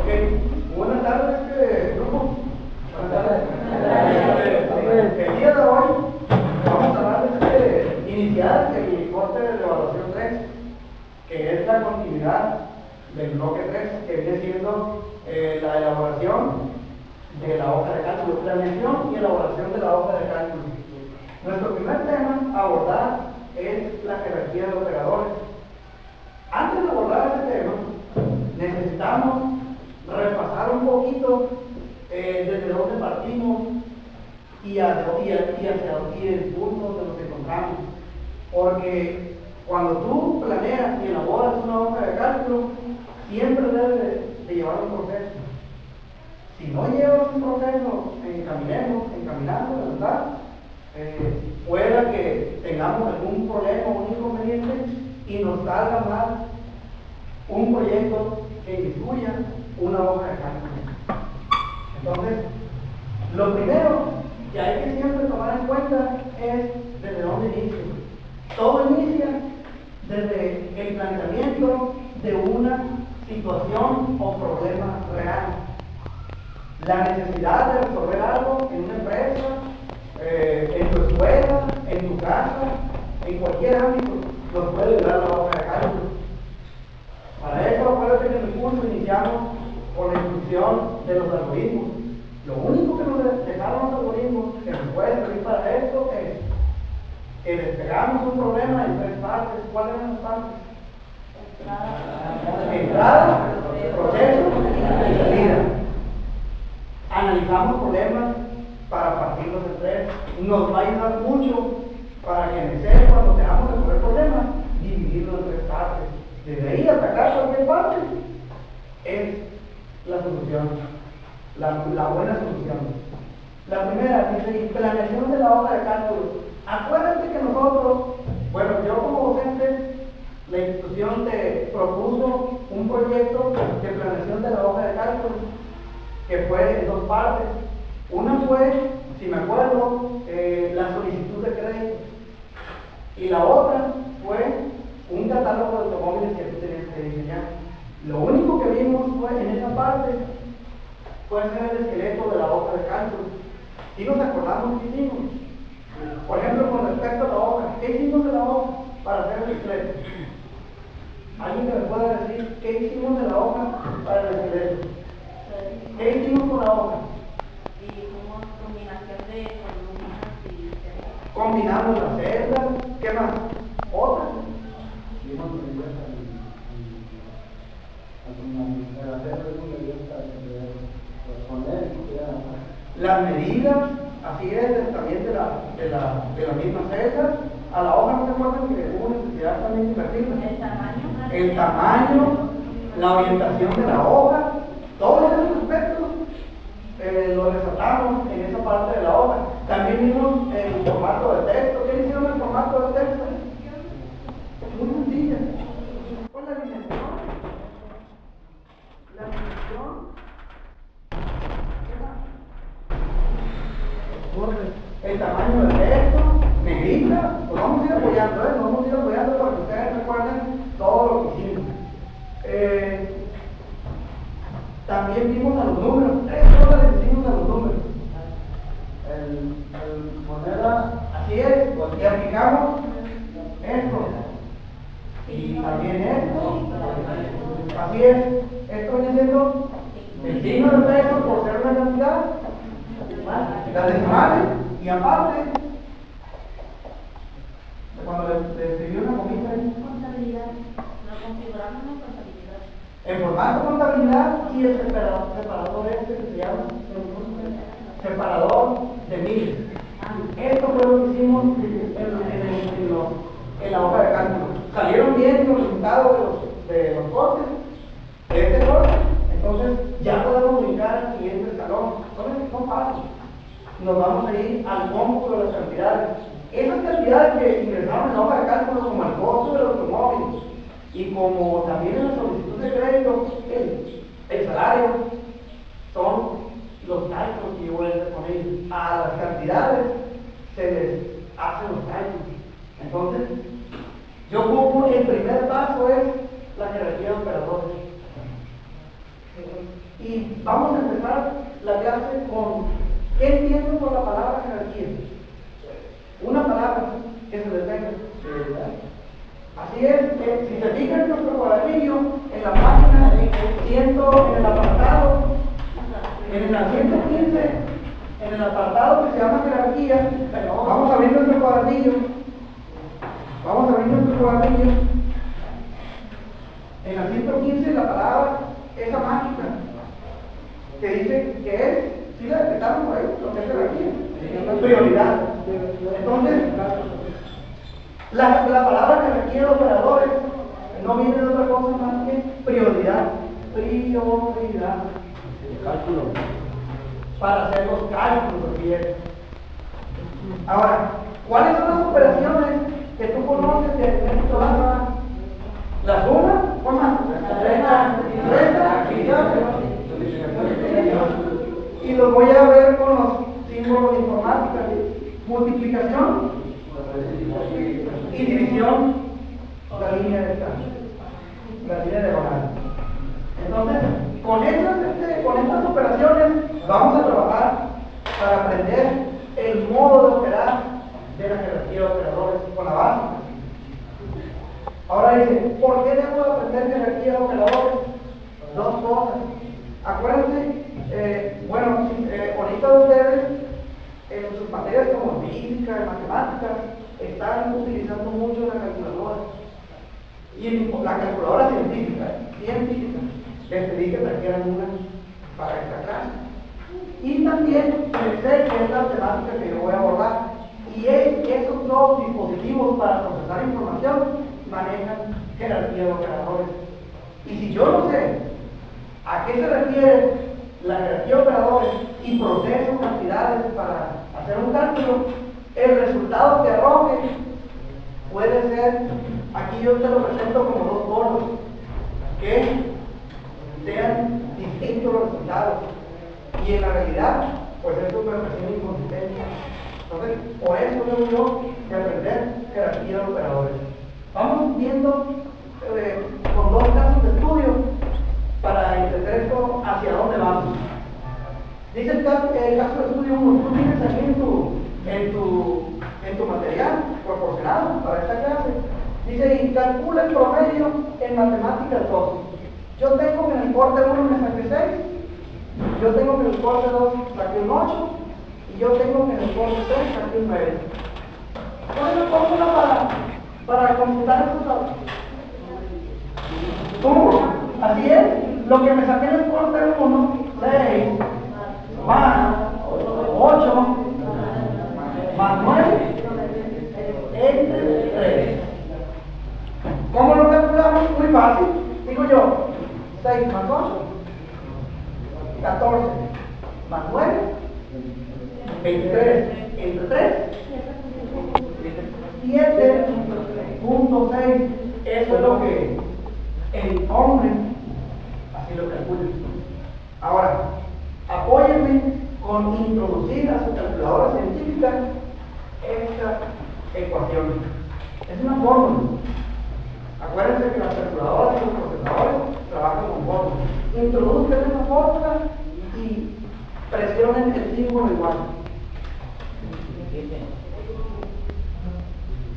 Ok, buenas tardes, grupo. Buenas tardes. El día de hoy vamos a hablar de iniciar el corte de evaluación 3, que es la continuidad del bloque 3, que viene siendo la elaboración de la hoja de cálculo, planeación y elaboración de la hoja de cálculo. Nuestro primer tema a abordar es la jerarquía de operadores. Antes de abordar este tema, necesitamos repasar un poquito desde dónde partimos y hacia el punto donde nos encontramos. Porque cuando tú planeas y elaboras una hoja de cálculo, siempre debes de llevar un proceso. Si no llevas un proceso, encaminando, ¿verdad? Pueda que tengamos algún problema o un inconveniente y nos salga mal un proyecto que incluya una hoja de cálculo. Entonces, lo primero que hay que siempre tomar en cuenta es desde dónde inicia. Todo inicia desde el planteamiento de una situación o problema real. La necesidad de resolver algo en una empresa, en tu escuela, en tu casa, en cualquier ámbito, nos puede ayudar la hoja de cálculo. Para eso, acuérdate que en el curso iniciamos con la instrucción de los algoritmos. Lo único que nos dejaron los algoritmos que nos puede servir para esto es que despegamos un problema en 3 partes. ¿Cuáles eran las partes? Entrada, proceso y salida. Analizamos problemas para partirlos en 3. Nos va a ayudar mucho para que en el ser, cuando tengamos que resolver problemas, dividirlo en 3 partes. Desde ahí atacar cualquier parte es la solución, la buena solución. La primera dice planeación de la hoja de cálculo. Acuérdate que nosotros, bueno, yo como docente, la institución te propuso un proyecto de planeación de la hoja de cálculo que fue en 2 partes. Una fue, si me acuerdo, la solicitud de crédito, y la otra fue un catálogo de automóviles que tú tenías que diseñar. Lo único que vimos fue en esa parte fue hacer el esqueleto de la hoja de cálculo. Y nos acordamos que hicimos. Por ejemplo, con respecto a la hoja, ¿qué hicimos de la hoja para hacer el esqueleto? ¿Alguien que me pueda decir qué hicimos de la hoja para el esqueleto? ¿Qué hicimos con la hoja? Hicimos combinación de columnas y celdas. Combinamos las celdas. ¿Qué más? ¿Otra? Las medidas, así es, también de la misma celda. A la hoja no se acuerdan que hubo necesidad también de invertirla. El tamaño, la orientación de la hoja, todos esos aspectos lo resaltamos en esa parte de la hoja. También vimos el formato de texto. ¿Qué hicieron el formato de texto? Muy sencilla. ¿Cuál es la dimensión? La dimensión. El tamaño del texto, negrita, pues vamos a ir apoyando, nos vamos a ir apoyando para que ustedes recuerden todo lo que hicimos. También vimos a los números, 3 cosas le hicimos a los números. El moneda, así es, pues, y aplicamos esto. Y también esto, así es, esto viene siendo el signo de peso por ser una cantidad, las decimales, y aparte, cuando le escribió una comida ahí, Contabilidad. Lo configuramos en contabilidad. en formato contabilidad y el separador este que se llama separador de miles. Esto fue lo que hicimos en la hoja de cálculo. Salieron bien los resultados de los cortes, de este corte. Entonces ya podemos brincar al siguiente escalón. Son pasos. Nos vamos a ir al cómputo de las cantidades. Esas cantidades que ingresaron en la hoja de cálculo, como el costo del automóvil y como también en la solicitud de crédito, el salario, son los cálculos que yo voy a hacer con ellos. A las cantidades se les hacen los cálculos. Entonces, yo ocupo, el primer paso es la jerarquía de operadores. Y vamos a empezar la clase con ¿qué entiendo por la palabra jerarquía? Una palabra que se detenga. Así es, si se fijan en nuestro cuadernillo, en la página, en el apartado, en el 115, en el apartado que se llama jerarquía, vamos a abrir nuestro cuadernillo. Vamos a abrir nuestro cuadernillo. En el 115 la palabra, esa mágica, que dice que es, ¿sí la detectaron por ahí? Lo que es jerarquía. Prioridad. Entonces, la palabra jerarquía de operadores no viene de otra cosa más que prioridad. Prioridad. Cálculo. Para hacer los cálculos, bien. Ahora, ¿cuáles son las operaciones que tú conoces de tu alma? La suma, ¿cuál más? Resta, y los voy a ver con los símbolos de informática. Multiplicación y división, la línea de diagonal. Entonces, con estas operaciones vamos a trabajar para aprender el modo de operar de la jerarquía de operadores con la básica. Ahora dice, ¿por qué debo aprender jerarquía de operadores? Dos cosas. Acuérdense, ahorita ustedes en sus materias como física, matemáticas, están utilizando mucho la calculadora. Y la calculadora científica, les dije que trajeran una para esta clase. Y también pensé que es la temática que yo voy a abordar. Y esos dos dispositivos para procesar información manejan jerarquía de operadores. Y si yo no sé a qué se refiere la jerarquía de operadores y proceso cantidades para hacer un cálculo, el resultado que arroje puede ser, aquí yo te lo presento como dos bolos, que sean distintos los resultados. Y en la realidad, pues esto me parece inconsistente. Entonces, por eso debo yo de aprender jerarquía de operadores. Vamos viendo con dos casos de estudio para entender esto hacia dónde vamos. Dice el caso de estudio 1, tú tienes aquí en tu material proporcionado para esta clase. Dice, y calcula el promedio en matemáticas 2. Yo tengo que en el corte 1 me saqué 6, yo tengo que en el corte 2 saqué un 8, y yo tengo que en el corte 3 saqué un 9. ¿Cuál es la fórmula para computar estos datos? Así es, lo que me saqué en el corte 1, 6, más 8, más 9, entre 3. ¿Cómo lo calculamos? Muy fácil. Digo yo, 6 más 8, 14, más 9, 23, entre 3, 7.6. Eso es lo que el hombre así lo calcula. Ahora, apóyenme con introducir a su calculadora científica esta ecuación. Es una fórmula. Acuérdense que las calculadoras y los procesadores trabajan con fórmulas. Introduzcan esa fórmula y presionen el símbolo igual.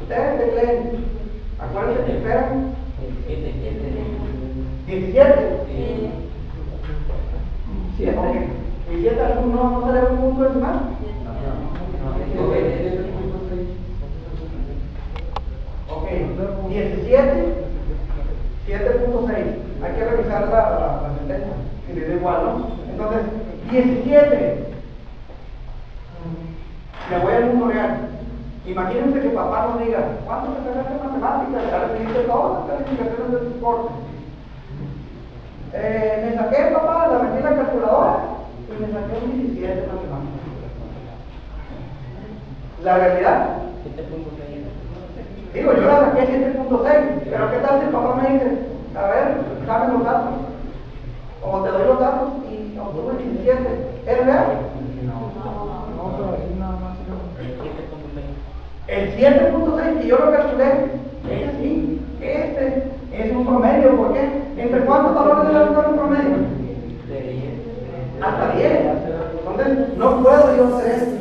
Ustedes tecleen. Acuérdense que esperan 17. Ok. 17 alumnos no se debe un punto decimal. 17, 7.6. Hay que revisar la sentencia, si le da igual, ¿no? Entonces, 17. Me voy al mundo real. Imagínense que papá nos diga, ¿cuánto te sacaste en matemáticas? Ya recibiste todas las calificaciones de tu corte. Me saqué, papá, la metí en la calculadora y me saqué un 17 en matemáticas. La realidad, digo, yo la saqué 7.6, pero ¿qué tal si el papá me dice, a ver, dame los datos? O te doy los datos y obtuve 17. ¿Es real? No, pero aquí nada más. El 7.6 que yo lo calculé, es así. Este es un promedio. ¿Por qué? ¿Entre cuántos valores debe estar un promedio? hasta 10. Entonces, no puedo yo hacer esto.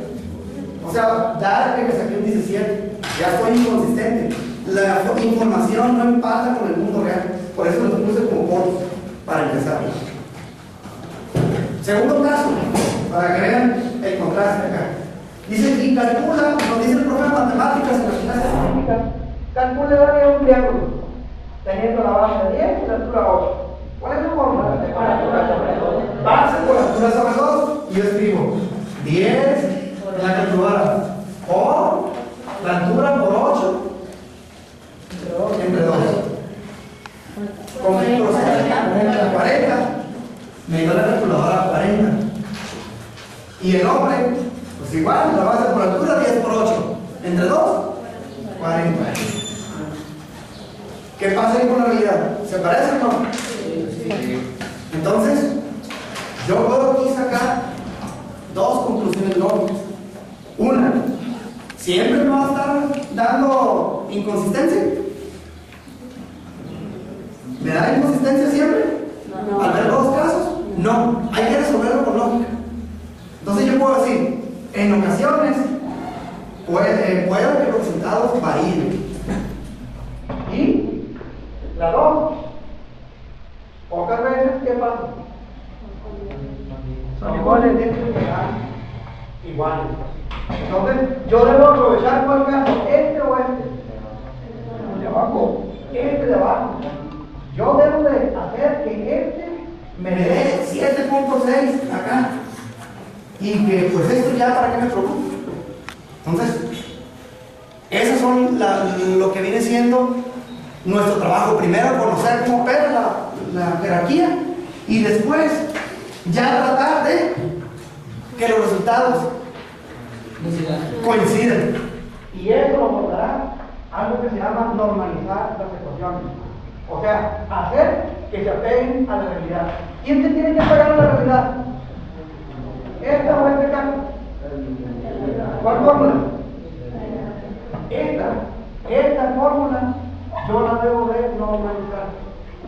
O sea, dar que me saqué un 17. Ya estoy inconsistente. La información no empata con el mundo real. Por eso los puse como cortos, para empezar. Segundo caso, para que vean el contraste acá. Dice aquí, calcula, nos dice el profe de matemáticas en las clases típicas, calcule el área de un triángulo, teniendo la base 10 y la altura 8. ¿Cuál es la fórmula? Base por altura sobre 2. Y yo escribo 10, la calculadora, por la altura por 8, entre 2. Con el proceso 40, me dio la calculadora 40. Y el hombre, pues igual, la base por altura 10 por 8, entre 2, 40. ¿Qué pasa ahí con la realidad? ¿Se parece o no? Entonces, yo puedo aquí sacar dos conclusiones lógicas. Una, ¿siempre me va a estar dando inconsistencia? ¿Me da inconsistencia siempre? No. ¿Al ver dos casos? No, hay que resolverlo con lógica. Entonces yo puedo decir, en ocasiones puede que los resultados varíen. Y la dos, pocas veces, ¿qué pasa? Son iguales, tienen que llegar iguales. Entonces, yo debo aprovechar cuál caso, este o este. El de abajo, este de abajo. Yo debo de hacer que este me dé 7.6 acá. Y que pues esto ya para qué me preocupa. Entonces, esas son lo que viene siendo nuestro trabajo. Primero conocer cómo opera la jerarquía y después ya tratar de que los resultados coincidan. Y eso nos dará algo que se llama normalizar las ecuaciones. O sea, hacer que se apeguen a la realidad. ¿Quién se tiene que apegar a la realidad? ¿Esta o este caso? ¿Cuál fórmula? Esta fórmula yo la debo de normalizar,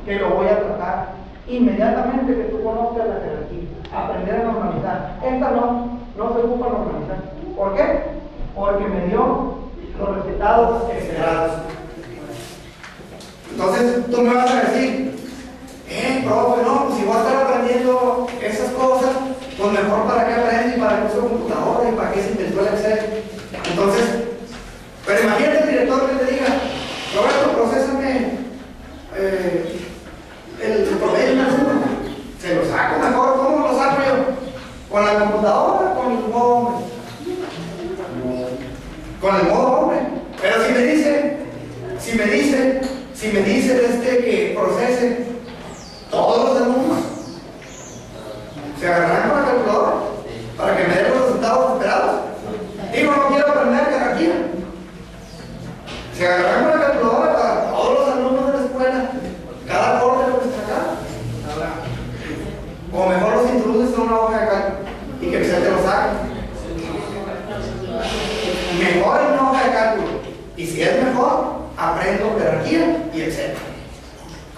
que lo voy a tratar inmediatamente que tú conozcas la jerarquía, aprender a normalizar. Esta no se ocupa normalizar. ¿Por qué? Porque me dio los resultados esperados. Entonces tú me vas a decir, profe, no, pues si voy a estar aprendiendo esas cosas, pues mejor para qué aprendo y para qué uso computadora y para qué se inventó el Excel. Entonces, pero imagínate el director que te diga, Roberto, procésame el promedio del número. Se lo saco mejor. ¿Cómo lo saco yo? ¿Con la computadora o con el modo hombre? Con el modo hombre. Pero si me dice que procese todos los alumnos, ¿se agarrarán con la calculadora para que me dé los resultados esperados? Digo, no quiero aprender jerarquía. ¿Se agarrarán con la calculadora para todos los alumnos de la escuela, cada corte de nuestra casa? O mejor los introduces en una hoja de cálculo y que se te lo saquen. Mejor en una hoja de cálculo. Y si es mejor, aprendo jerarquía y Excel.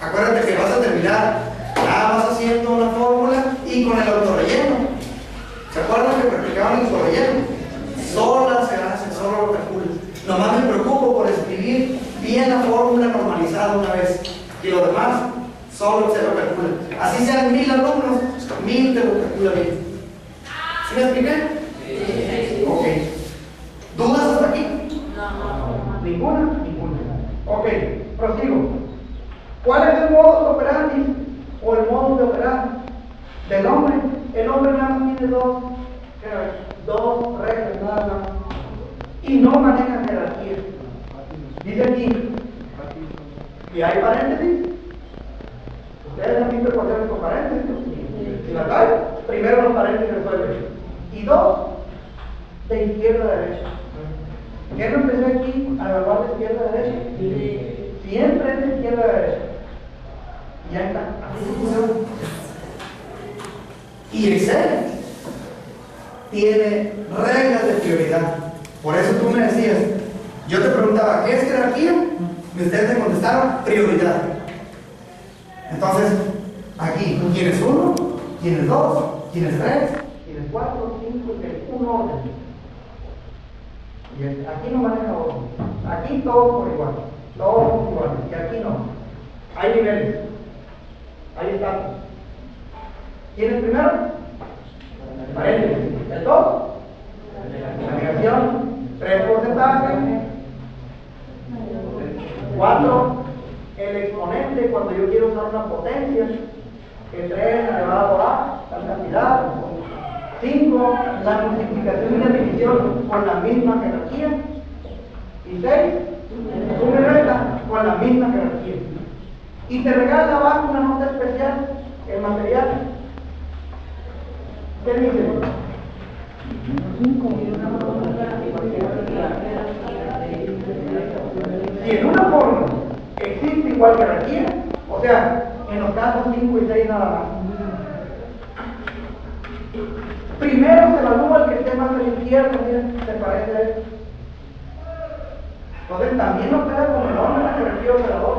Acuérdate que vas a terminar nada más haciendo una fórmula y con el autorrelleno. ¿Se acuerdan que practicaban el autorrelleno? Sola se hace, solo lo calculas. Nomás me preocupo por escribir bien la fórmula normalizada una vez. Y lo demás, solo se lo calcula. Así sean 1000 alumnos, 1000 te lo calcula bien. ¿Sí me expliqué? Sí. Ok. ¿Dudas hasta aquí? No. Ninguna. Ok, prosigo. ¿Cuál es el modo operandi o el modo de operar del hombre? El hombre nada más tiene dos reglas nada más y no maneja jerarquía. Dice aquí que hay paréntesis. Ustedes han visto ecuaciones con paréntesis. Si la cae, primero los paréntesis resuelven. Y dos, de izquierda a derecha. ¿Qué no empecé aquí a evaluar de izquierda a derecha? Sí. Siempre es de izquierda a derecha. Ya está. Así funciona. Y Excel tiene reglas de prioridad. Por eso tú me decías, yo te preguntaba, ¿qué es jerarquía? Y ustedes me contestaron, prioridad. Entonces, aquí tú quieres 1 Tienes 2, tienes 3, tienes 4, 5, y tienes un orden. Y aquí no maneja orden. Aquí todo por igual. Todo por igual. Y aquí no. Hay niveles. Ahí está. ¿Quién es primero? Paréntesis. El 2. La negación. 3 porcentajes. 4. El exponente cuando yo quiero usar una potencia. Que 3 elevado a tal cantidad. 5. La multiplicación y la división con la misma jerarquía. Y 6. Suma y resta con la misma jerarquía. Y te regala abajo una nota especial, el material. ¿Qué dice? Si en una forma existe igual jerarquía, o sea, en los casos 5 y 6 nada más, primero se evalúa el que esté más a la izquierda, miren, ¿te parece eso? Entonces también opera como el orden de la jerarquía operador.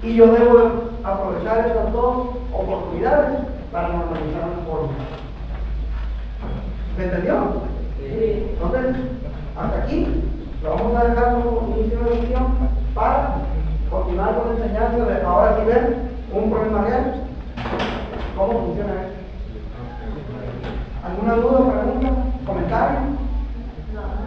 Y yo debo aprovechar estas dos oportunidades para normalizar una forma. ¿Se entendió? Sí. Entonces, hasta aquí lo vamos a dejar como inicio de lección para continuar con la enseñanza de ahora sí ver